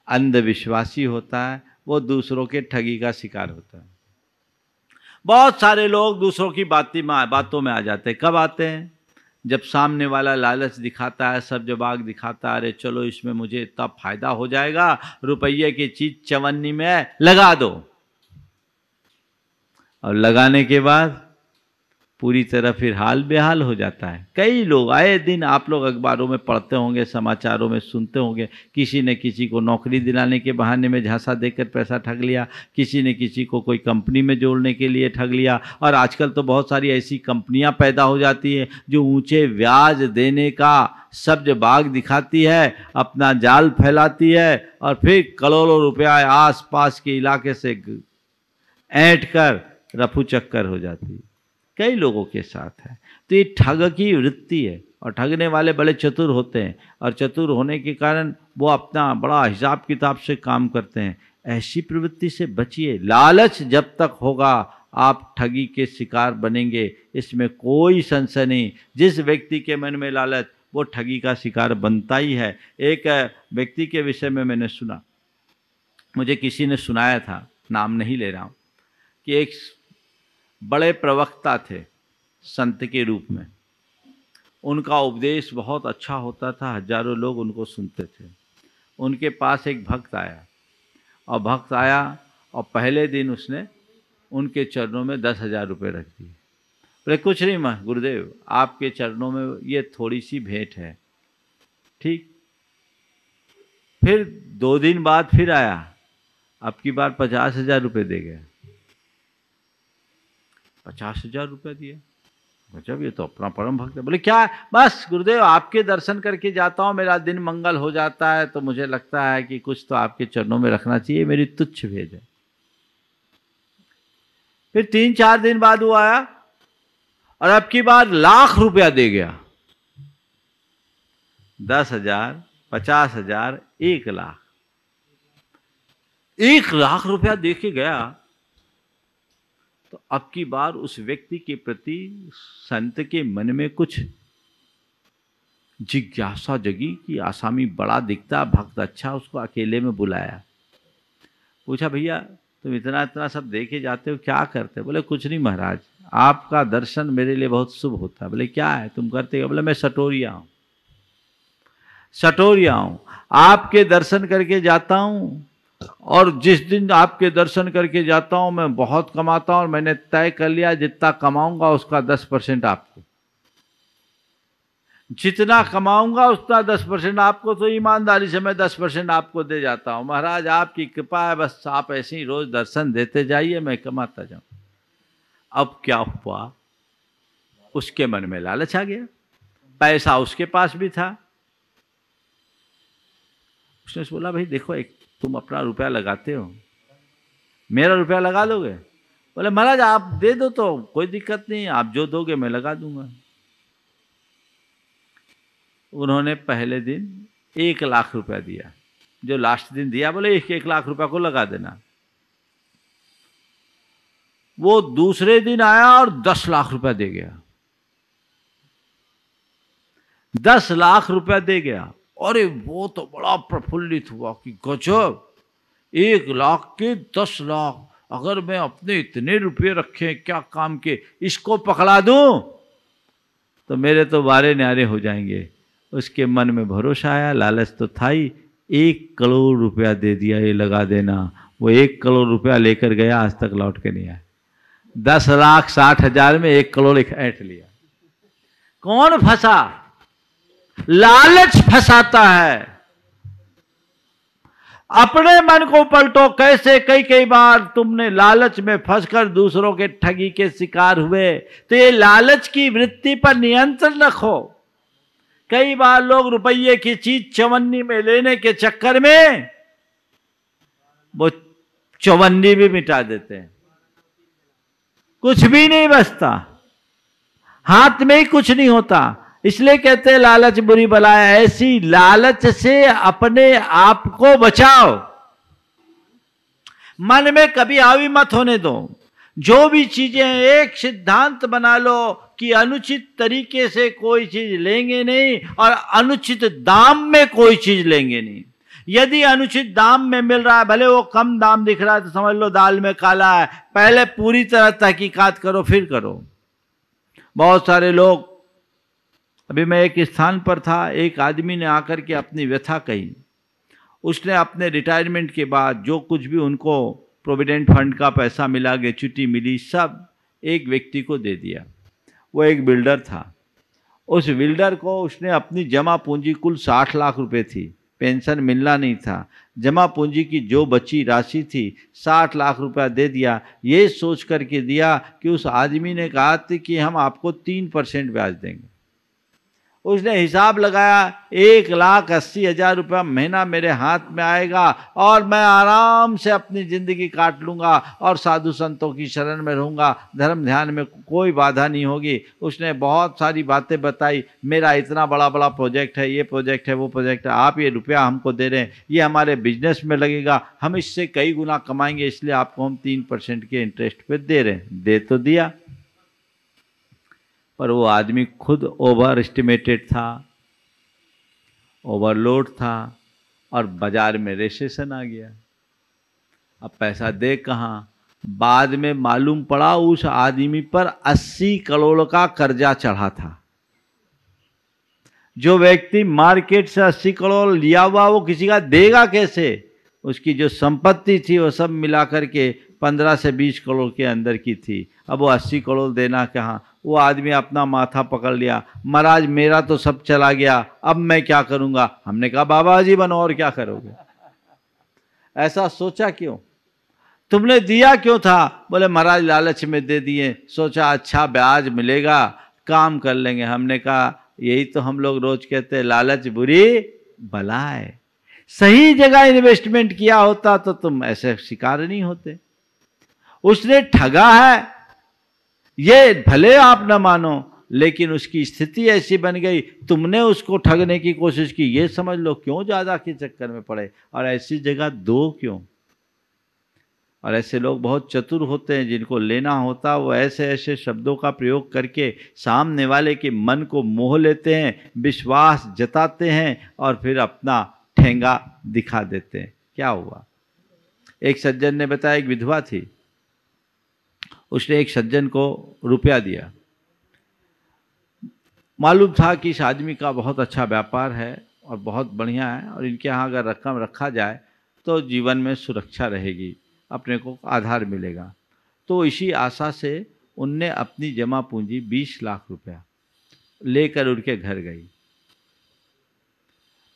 अंधविश्वासी होता है, वो दूसरों के ठगी का शिकार होता है। बहुत सारे लोग दूसरों की बातों में आ जाते हैं। कब आते हैं? जब सामने वाला लालच दिखाता है, सब जवाब दिखाता है, अरे चलो इसमें मुझे इतना फायदा हो जाएगा, रुपये की चीज चवन्नी में लगा दो, और लगाने के बाद पूरी तरह फिर हाल बेहाल हो जाता है। कई लोग आए दिन आप लोग अखबारों में पढ़ते होंगे, समाचारों में सुनते होंगे, किसी ने किसी को नौकरी दिलाने के बहाने में झांसा देकर पैसा ठग लिया, किसी ने किसी को कोई कंपनी में जोड़ने के लिए ठग लिया। और आजकल तो बहुत सारी ऐसी कंपनियां पैदा हो जाती हैं जो ऊंचे ब्याज देने का सब्ज बाग दिखाती है, अपना जाल फैलाती है, और फिर करोड़ों रुपया आस पास के इलाके से ऐंठ कर रफू चक्कर हो जाती है। कई लोगों के साथ है। तो ये ठग की वृत्ति है, और ठगने वाले बड़े चतुर होते हैं, और चतुर होने के कारण वो अपना बड़ा हिसाब किताब से काम करते हैं। ऐसी प्रवृत्ति से बचिए। लालच जब तक होगा आप ठगी के शिकार बनेंगे, इसमें कोई संशय नहीं। जिस व्यक्ति के मन में लालच, वो ठगी का शिकार बनता ही है। एक व्यक्ति के विषय में मैंने सुना, मुझे किसी ने सुनाया था, नाम नहीं ले रहा हूँ, कि एक बड़े प्रवक्ता थे संत के रूप में। उनका उपदेश बहुत अच्छा होता था, हजारों लोग उनको सुनते थे। उनके पास एक भक्त आया, और भक्त आया और पहले दिन उसने उनके चरणों में 10,000 रुपये रख दिए। बोले कुछ नहीं माँ गुरुदेव, आपके चरणों में ये थोड़ी सी भेंट है। ठीक। फिर 2 दिन बाद फिर आया, अब की बार 50,000 रुपये दे गया। 50,000 रुपये दिए। जब ये तो अपना परम भक्त है। बोले क्या? बस गुरुदेव आपके दर्शन करके जाता हूँ, मेरा दिन मंगल हो जाता है, तो मुझे लगता है कि कुछ तो आपके चरणों में रखना चाहिए, मेरी तुच्छ भेंट है। फिर 3-4 दिन बाद वो आया, और अब की बार लाख रुपया दे गया। 10,000, 50,000, 1 लाख। 1 लाख रुपया दे के गया। तो अब की बार उस व्यक्ति के प्रति संत के मन में कुछ जिज्ञासा जगी कि आसामी बड़ा दिखता, भक्त अच्छा, उसको अकेले में बुलाया। पूछा भैया तुम इतना इतना सब देखे जाते हो, क्या करते हो? बोले कुछ नहीं महाराज, आपका दर्शन मेरे लिए बहुत शुभ होता है। बोले क्या है तुम करते हो? बोले मैं सटोरिया हूँ, सटोरिया हूँ, आपके दर्शन करके जाता हूँ, और जिस दिन आपके दर्शन करके जाता हूं मैं बहुत कमाता हूं, और मैंने तय कर लिया जितना कमाऊंगा उसका 10% आपको, जितना कमाऊंगा उसका 10% आपको। तो ईमानदारी से मैं 10% आपको दे जाता हूं। महाराज आपकी कृपा है, बस आप ऐसे ही रोज दर्शन देते जाइए, मैं कमाता जाऊं। अब क्या हुआ, उसके मन में लालच आ गया। पैसा उसके पास भी था, उसने बोला भाई देखो, एक तुम अपना रुपया लगाते हो, मेरा रुपया लगा लोगे? बोले महाराज आप दे दो तो कोई दिक्कत नहीं, आप जो दोगे मैं लगा दूंगा। उन्होंने पहले दिन 1 लाख रुपया दिया, जो लास्ट दिन दिया बोले 1 लाख रुपया को लगा देना। वो दूसरे दिन आया और 10 लाख रुपया दे गया, 10 लाख रुपया दे गया। अरे वो तो बड़ा प्रफुल्लित हुआ कि गजब, 1 लाख के 10 लाख, अगर मैं अपने इतने रुपये रखे क्या काम के, इसको पकड़ा दूं तो मेरे तो बारे न्यारे हो जाएंगे। उसके मन में भरोसा आया, लालच तो था ही, 1 करोड़ रुपया दे दिया, ये लगा देना। वो 1 करोड़ रुपया लेकर गया, आज तक लौट के नहीं आया। 10,60,000 में 1 करोड़ ऐंठ लिया। कौन फंसा? लालच फंसाता है। अपने मन को पलटो, कैसे कई बार तुमने लालच में फंसकर दूसरों के ठगी के शिकार हुए। तो ये लालच की वृत्ति पर नियंत्रण रखो। कई बार लोग रुपये की चीज चवन्नी में लेने के चक्कर में वो चवन्नी भी मिटा देते हैं, कुछ भी नहीं बचता, हाथ में ही कुछ नहीं होता। इसलिए कहते हैं लालच बुरी बला है। ऐसी लालच से अपने आप को बचाओ, मन में कभी हावी मत होने दो। जो भी चीजें, एक सिद्धांत बना लो कि अनुचित तरीके से कोई चीज लेंगे नहीं और अनुचित दाम में कोई चीज लेंगे नहीं। यदि अनुचित दाम में मिल रहा है, भले वो कम दाम दिख रहा है, तो समझ लो दाल में काला है। पहले पूरी तरह तहकीकात करो फिर करो। बहुत सारे लोग, अभी मैं एक स्थान पर था, एक आदमी ने आकर के अपनी व्यथा कही। उसने अपने रिटायरमेंट के बाद जो कुछ भी उनको प्रोविडेंट फंड का पैसा मिला, ग्रेच्युटी मिली, सब एक व्यक्ति को दे दिया। वो एक बिल्डर था। उस बिल्डर को उसने अपनी जमा पूंजी कुल 60 लाख रुपए थी, पेंशन मिलना नहीं था। जमा पूंजी की जो बची राशि थी 60 लाख रुपया दे दिया। ये सोच करके दिया कि उस आदमी ने कहा था कि हम आपको 3% ब्याज देंगे। उसने हिसाब लगाया, 1,80,000 रुपया महीना मेरे हाथ में आएगा और मैं आराम से अपनी जिंदगी काट लूंगा और साधु संतों की शरण में रहूंगा, धर्म ध्यान में कोई बाधा नहीं होगी। उसने बहुत सारी बातें बताई, मेरा इतना बड़ा बड़ा प्रोजेक्ट है, ये प्रोजेक्ट है, वो प्रोजेक्ट है, आप ये रुपया हमको दे रहे हैं, ये हमारे बिजनेस में लगेगा, हम इससे कई गुना कमाएंगे, इसलिए आपको हम 3% के इंटरेस्ट पे दे रहे हैं। दे तो दिया, पर वो आदमी खुद ओवर एस्टिमेटेड था, ओवरलोड था और बाजार में रेसेशन आ गया। अब पैसा दे कहाँ? बाद में मालूम पड़ा उस आदमी पर 80 करोड़ का कर्जा चढ़ा था। जो व्यक्ति मार्केट से 80 करोड़ लिया हुआ, वो किसी का देगा कैसे? उसकी जो संपत्ति थी वो सब मिलाकर के 15 से 20 करोड़ के अंदर की थी। अब वो 80 करोड़ देना कहाँ? वो आदमी अपना माथा पकड़ लिया, महाराज मेरा तो सब चला गया, अब मैं क्या करूंगा? हमने कहा बाबा जी बनो, और क्या करोगे? ऐसा सोचा क्यों? तुमने दिया क्यों था? बोले महाराज लालच में दे दिए, सोचा अच्छा ब्याज मिलेगा, काम कर लेंगे। हमने कहा यही तो हम लोग रोज कहते हैं, लालच बुरी बला है। सही जगह इन्वेस्टमेंट किया होता तो तुम ऐसे शिकार नहीं होते। उसने ठगा है, ये भले आप न मानो, लेकिन उसकी स्थिति ऐसी बन गई, तुमने उसको ठगने की कोशिश की। ये समझ लो क्यों ज्यादा के चक्कर में पड़े, और ऐसी जगह दो क्यों? और ऐसे लोग बहुत चतुर होते हैं, जिनको लेना होता वो ऐसे ऐसे शब्दों का प्रयोग करके सामने वाले के मन को मोह लेते हैं, विश्वास जताते हैं और फिर अपना ठेंगा दिखा देते हैं। क्या हुआ? एक सज्जन ने बताया, एक विधवा थी, उसने एक सज्जन को रुपया दिया। मालूम था कि इस आदमी का बहुत अच्छा व्यापार है और बहुत बढ़िया है, और इनके यहाँ अगर रकम रखा जाए तो जीवन में सुरक्षा रहेगी, अपने को आधार मिलेगा। तो इसी आशा से उनने अपनी जमा पूंजी 20 लाख रुपया लेकर उनके घर गई।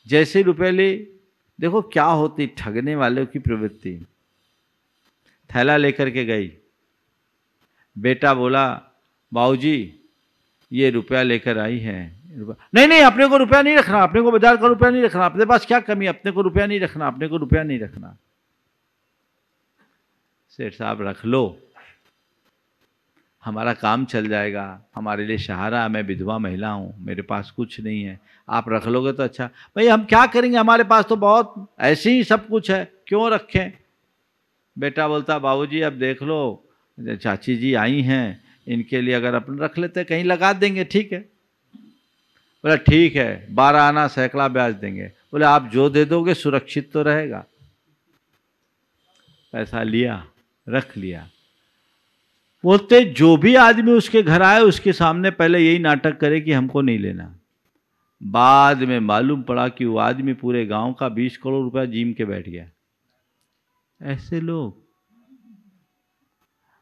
जैसे रुपये ले, देखो क्या होती ठगने वालों की प्रवृत्ति। थैला लेकर के गई। बेटा बोला, बाबूजी ये रुपया लेकर आई है, नहीं नहीं, अपने को रुपया नहीं रखना, अपने को बाजार का रुपया नहीं रखना, अपने पास क्या कमी, अपने को रुपया नहीं रखना, अपने को रुपया नहीं रखना। सेठ साहब रख लो, हमारा काम चल जाएगा, हमारे लिए सहारा, मैं विधवा महिला हूँ, मेरे पास कुछ नहीं है, आप रख लोगे तो अच्छा। भाई हम क्या करेंगे, हमारे पास तो बहुत ऐसे ही सब कुछ है, क्यों रखें। बेटा बोलता बाबूजी अब देख लो, चाची जी आई हैं, इनके लिए अगर अपन रख लेते कहीं लगा देंगे, ठीक है। बोला ठीक है, 12 आना सैकड़ा ब्याज देंगे। बोले आप जो दे दोगे सुरक्षित तो रहेगा। पैसा लिया, रख लिया। बोलते जो भी आदमी उसके घर आए उसके सामने पहले यही नाटक करे कि हमको नहीं लेना। बाद में मालूम पड़ा कि वो आदमी पूरे गांव का 20 करोड़ रुपया जीम के बैठ गया। ऐसे लोग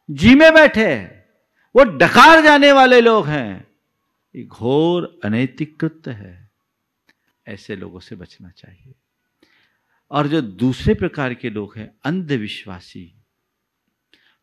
जी में बैठे, वो डकार जाने वाले लोग हैं, ये घोर अनैतिक कृत्य है। ऐसे लोगों से बचना चाहिए। और जो दूसरे प्रकार के लोग हैं अंधविश्वासी,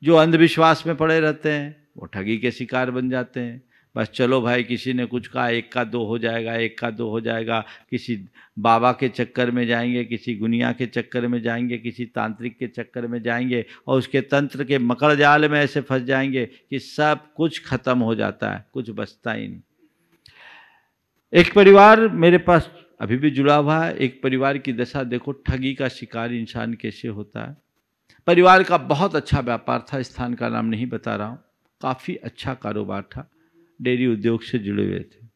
जो अंधविश्वास में पड़े रहते हैं, वो ठगी के शिकार बन जाते हैं। बस चलो भाई, किसी ने कुछ कहा 1 का 2 हो जाएगा, 1 का 2 हो जाएगा। किसी बाबा के चक्कर में जाएंगे, किसी गुनिया के चक्कर में जाएंगे, किसी तांत्रिक के चक्कर में जाएंगे और उसके तंत्र के मकड़ जाल में ऐसे फंस जाएंगे कि सब कुछ खत्म हो जाता है, कुछ बचता ही नहीं। एक परिवार मेरे पास अभी भी जुड़ा हुआ है। एक परिवार की दशा देखो, ठगी का शिकार इंसान कैसे होता है। परिवार का बहुत अच्छा व्यापार था, स्थान का नाम नहीं बता रहा हूँ, काफ़ी अच्छा कारोबार था, डेयरी उद्योग से जुड़े हुए थे,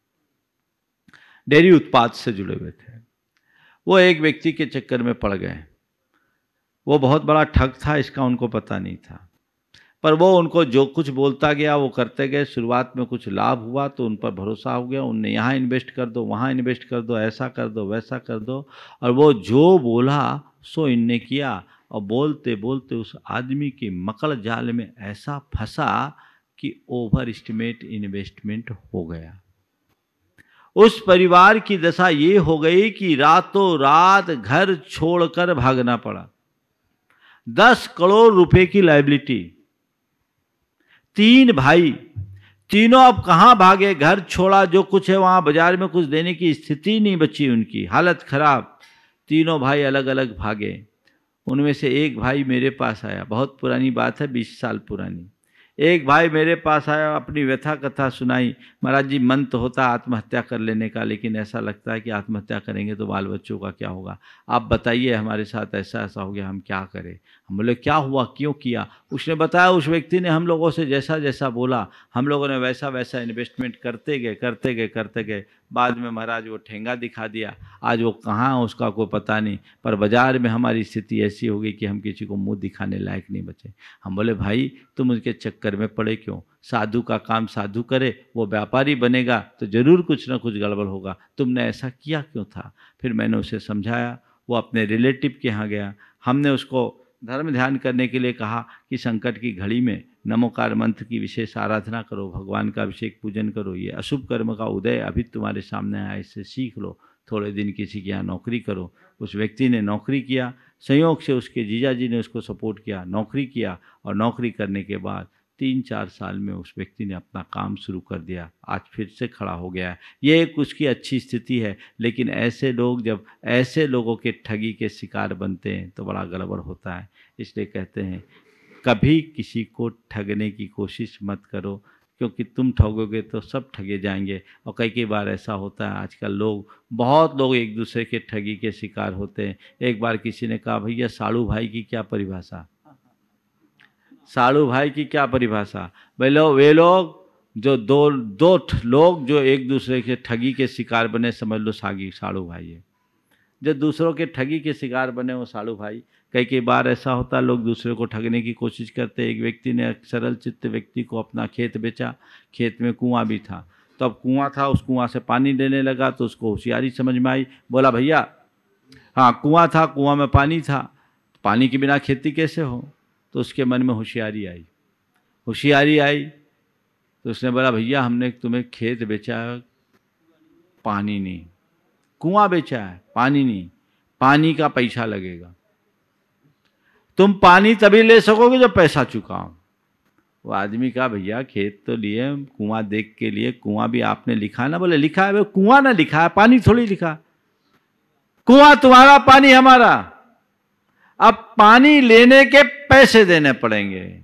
डेयरी उत्पाद से जुड़े हुए थे। वो एक व्यक्ति के चक्कर में पड़ गए। वो बहुत बड़ा ठग था, इसका उनको पता नहीं था, पर वो उनको जो कुछ बोलता गया वो करते गए। शुरुआत में कुछ लाभ हुआ तो उन पर भरोसा हो गया, उनने यहाँ इन्वेस्ट कर दो, वहाँ इन्वेस्ट कर दो, ऐसा कर दो, वैसा कर दो, और वो जो बोला सो इनने किया। और बोलते बोलते उस आदमी के मकड़ जाल में ऐसा फंसा कि ओवर एस्टिमेट इन्वेस्टमेंट हो गया। उस परिवार की दशा ये हो गई कि रातों रात घर छोड़कर भागना पड़ा। 10 करोड़ रुपए की लायबिलिटी। 3 भाई, तीनों अब कहाँ भागे, घर छोड़ा, जो कुछ है वहाँ बाजार में कुछ देने की स्थिति नहीं बची उनकी, हालत खराब। तीनों भाई अलग अलग भागे। उनमें से एक भाई मेरे पास आया, बहुत पुरानी बात है, 20 साल पुरानी। एक भाई मेरे पास आया, अपनी व्यथा कथा सुनाई। महाराज जी, मन तो होता आत्महत्या कर लेने का, लेकिन ऐसा लगता है कि आत्महत्या करेंगे तो बाल बच्चों का क्या होगा। आप बताइए, हमारे साथ ऐसा ऐसा हो गया, हम क्या करें। हम बोले क्या हुआ, क्यों किया। उसने बताया, उस व्यक्ति ने हम लोगों से जैसा जैसा बोला, हम लोगों ने वैसा वैसा इन्वेस्टमेंट करते गए। बाद में महाराज वो ठेंगा दिखा दिया। आज वो कहाँ उसका कोई पता नहीं, पर बाजार में हमारी स्थिति ऐसी हो गई कि हम किसी को मुंह दिखाने लायक नहीं बचे। हम बोले भाई, तुम उनके चक्कर में पड़े क्यों। साधु का काम साधु करे, वो व्यापारी बनेगा तो जरूर कुछ ना कुछ गड़बड़ होगा, तुमने ऐसा किया क्यों था। फिर मैंने उसे समझाया। वो अपने रिलेटिव के यहाँ गया। हमने उसको धर्म ध्यान करने के लिए कहा कि संकट की घड़ी में नमोकार मंत्र की विशेष आराधना करो, भगवान का अभिषेक पूजन करो, ये अशुभ कर्म का उदय अभी तुम्हारे सामने आया, इससे सीख लो। थोड़े दिन किसी के यहाँ नौकरी करो। उस व्यक्ति ने नौकरी किया, संयोग से उसके जीजा जी ने उसको सपोर्ट किया, नौकरी किया, और नौकरी करने के बाद 3-4 साल में उस व्यक्ति ने अपना काम शुरू कर दिया, आज फिर से खड़ा हो गया है। ये एक उसकी अच्छी स्थिति है। लेकिन ऐसे लोग जब ऐसे लोगों के ठगी के शिकार बनते हैं तो बड़ा गड़बड़ होता है। इसलिए कहते हैं कभी किसी को ठगने की कोशिश मत करो, क्योंकि तुम ठगोगे तो सब ठगे जाएंगे। और कई बार ऐसा होता है, आजकल बहुत लोग एक दूसरे के ठगी के शिकार होते हैं। एक बार किसी ने कहा, भैया साड़ू भाई की क्या परिभाषा। साड़ू भाई की क्या परिभाषा। वे लोग जो दो लोग जो एक दूसरे के ठगी के शिकार बने, समझ लो साड़ू भाई है। जो दूसरों के ठगी के शिकार बने वो साड़ू भाई। कई बार ऐसा होता है, लोग दूसरे को ठगने की कोशिश करते हैं। एक व्यक्ति ने, सरल चित्त व्यक्ति को अपना खेत बेचा। खेत में कुआं भी था, तो अब कुआं था, उस कुआं से पानी लेने लगा तो उसको होशियारी समझ में आई। बोला भैया, हाँ कुआं था, कुआं में पानी था, पानी के बिना खेती कैसे हो। तो उसके मन में होशियारी आई तो उसने बोला, भैया हमने तुम्हें खेत बेचा है, पानी नहीं, कुआं बेचा है, पानी नहीं, पानी का पैसा लगेगा। तुम पानी तभी ले सकोगे जब पैसा चुकाओ। वो आदमी कहा भैया खेत तो लिए, कुआं देख के लिए, कुआं भी आपने लिखा ना? बोले लिखा है। कुआं ना लिखा है, पानी थोड़ी लिखा। कुआं तुम्हारा, पानी हमारा। अब पानी लेने के पैसे देने पड़ेंगे।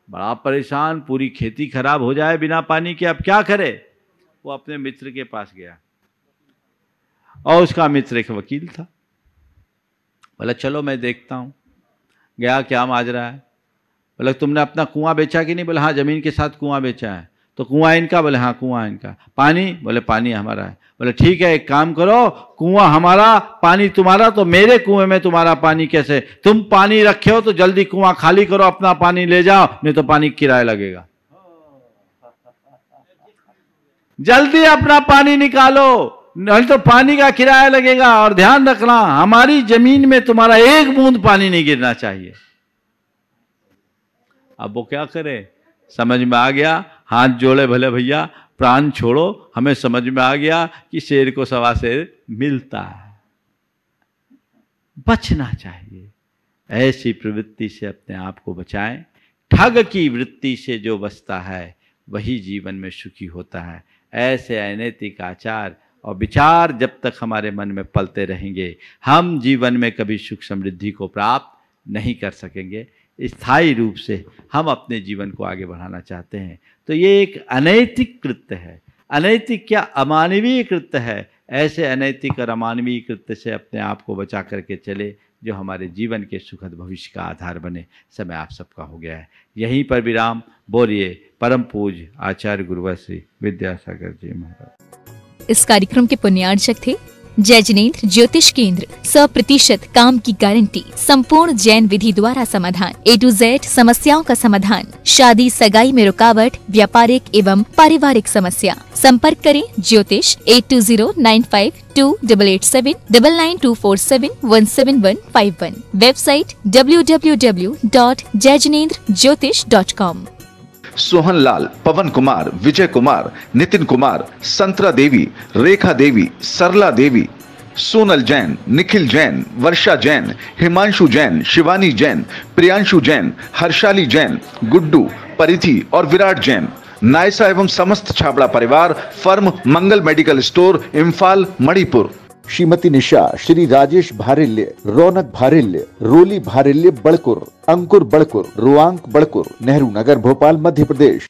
बड़ा परेशान, पूरी खेती खराब हो जाए बिना पानी के, अब क्या करे? वो अपने मित्र के पास गया और उसका मित्र एक वकील था। बोला चलो मैं देखता हूँ। गया, क्या माजरा है? बोला तुमने अपना कुआं बेचा कि नहीं? बोले हाँ, जमीन के साथ कुआं बेचा है। तो कुआं इनका? बोले हाँ कुआं इनका। पानी? बोले पानी हमारा है। बोले ठीक है, एक काम करो, कुआं हमारा पानी तुम्हारा, तो मेरे कुएं में तुम्हारा पानी कैसे? तुम पानी रखे हो तो जल्दी कुआं खाली करो, अपना पानी ले जाओ, नहीं तो पानी किराया लगेगा। जल्दी अपना पानी निकालो, नहीं तो पानी का किराया लगेगा। और ध्यान रखना, हमारी जमीन में तुम्हारा एक बूंद पानी नहीं गिरना चाहिए। अब वो क्या करे? समझ में आ गया, हाथ जोड़े, भले भैया प्राण छोड़ो, हमें समझ में आ गया कि शेर को सवा शेर मिलता है। बचना चाहिए, ऐसी प्रवृत्ति से अपने आप को बचाएं। ठग की वृत्ति से जो बचता है वही जीवन में सुखी होता है। ऐसे अनैतिक आचार और विचार जब तक हमारे मन में पलते रहेंगे, हम जीवन में कभी सुख समृद्धि को प्राप्त नहीं कर सकेंगे। स्थायी रूप से हम अपने जीवन को आगे बढ़ाना चाहते हैं तो ये एक अनैतिक कृत्य है। अनैतिक क्या, अमानवीय कृत्य है। ऐसे अनैतिक और अमानवीय कृत्य से अपने आप को बचा करके चले जो हमारे जीवन के सुखद भविष्य का आधार बने। समय आप सबका हो गया है, यहीं पर विराम। बोलिए परम पूज्य आचार्य गुरुवर श्री विद्यासागर जी महाराज। इस कार्यक्रम के पुण्यार्चक थे जय जिनेंद्र ज्योतिष केंद्र। 100% काम की गारंटी, संपूर्ण जैन विधि द्वारा समाधान, A to Z समस्याओं का समाधान, शादी सगाई में रुकावट, व्यापारिक एवं पारिवारिक समस्या। संपर्क करें ज्योतिष 820952879924717151। Website www.jayjinendrjyotish.com। सोहन लाल, पवन कुमार, विजय कुमार, नितिन कुमार, संतरा देवी, रेखा देवी, सरला देवी, सोनल जैन, निखिल जैन, वर्षा जैन, हिमांशु जैन, शिवानी जैन, प्रियांशु जैन, हर्षाली जैन, गुड्डू, परिधि और विराट जैन। नायसा एवं समस्त छाबड़ा परिवार, फर्म मंगल मेडिकल स्टोर, इम्फाल, मणिपुर। श्रीमती निशा, श्री राजेश भारिल्य, रौनक भारिल्य, रोली भारिल्य बड़कुर, अंकुर बड़कुर, रुआंक बड़कुर, नेहरू नगर भोपाल मध्य प्रदेश।